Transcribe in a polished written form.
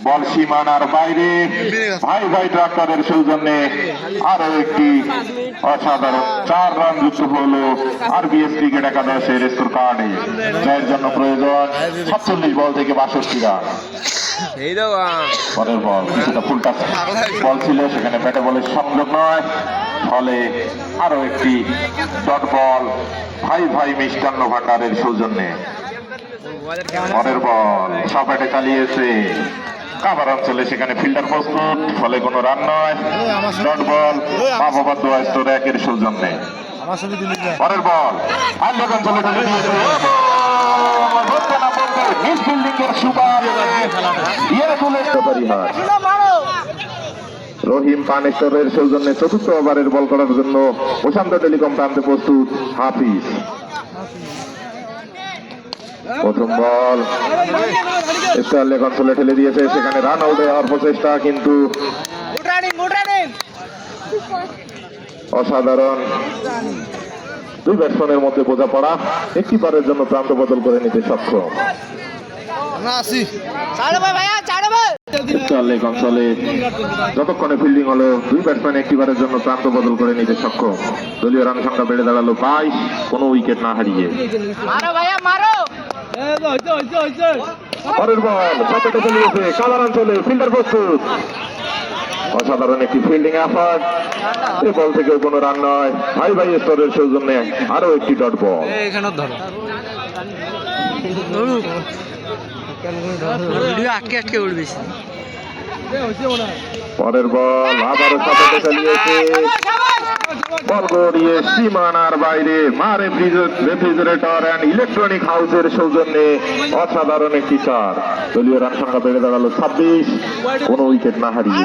বল সীমানার বাইরে। ভাই ভাই ট্রাক্টরের সৌজন্যে আরো একটি অসাধারণ 4 রান যুক্ত হলো আরবিএস ক্রিকেট একাদশের স্কোর কার্ডে। জয়ের জন্য প্রয়োজন 47 বল থেকে 62 রান। পরের বল কিছুটা ফুল টাচ বল ছিল, সেখানে ব্যাটে বলের সংযোগ নয়, ফলে আরো একটি ডট বল ভাই ভাই মিষ্টান্ন ভান্ডারের সৌজন্যে। পরের বল সব ব্যাটে চালিয়েছে কাভার অঞ্চলে, সেখানে ফিল্ডার প্রস্তুত, ফলে কোনো রান নয়। ডট বল মা বাবা দোয়া স্টোর 1-এর সৌজন্যে। পরের বল আর লোকান চলে দিয়েছে রহিম পানেশ্বরের সৌজন্যে চতুর্থ ওভারের বল করার জন্য প্রশান্ত টেলিকম প্রান্তে প্রস্তুত হাফিজ। প্রথম বল স্টারলেক অঞ্চলে ঠেলে দিয়েছে, সেখানে রান আউট হওয়ার প্রচেষ্টা, কিন্তু অসাধারণ দুই ব্যাটসম্যানের মধ্যে বোঝাপড়া, একটি বারের জন্য প্রান্ত বদল করে নিতে সক্ষম। স্টারলেক অঞ্চলে যতক্ষণে ফিল্ডিং হলো দুই ব্যাটসম্যান একটিবারের জন্য প্রান্ত বদল করে নিতে সক্ষম। দলীয় রান সংখ্যা বেড়ে দাঁড়ালো 22, কোনো উইকেট না হারিয়ে। পরের বল সাপেটে চলিয়েছে কালার অঞ্চলে, ফিল্ডার প্রস্তুত, অসাধারণ একটি ফিল্ডিং এফার্ট। এই বল থেকে কোনো রান নয়। ভাই ভাই স্তরের সৌজন্যে আরো একটি ডট বল। পরের বল আবারও সাপেটে চালিয়েছে, বল গড়িয়ে সীমানার বাইরে। মার রেফ্রিজারেটর অ্যান্ড ইলেকট্রনিক হাউসের সৌজন্যে অসাধারণ একটি চার। দলীয় রান সংখ্যা বেড়ে দাঁড়ালো 26, কোনো উইকেট না হারিয়ে।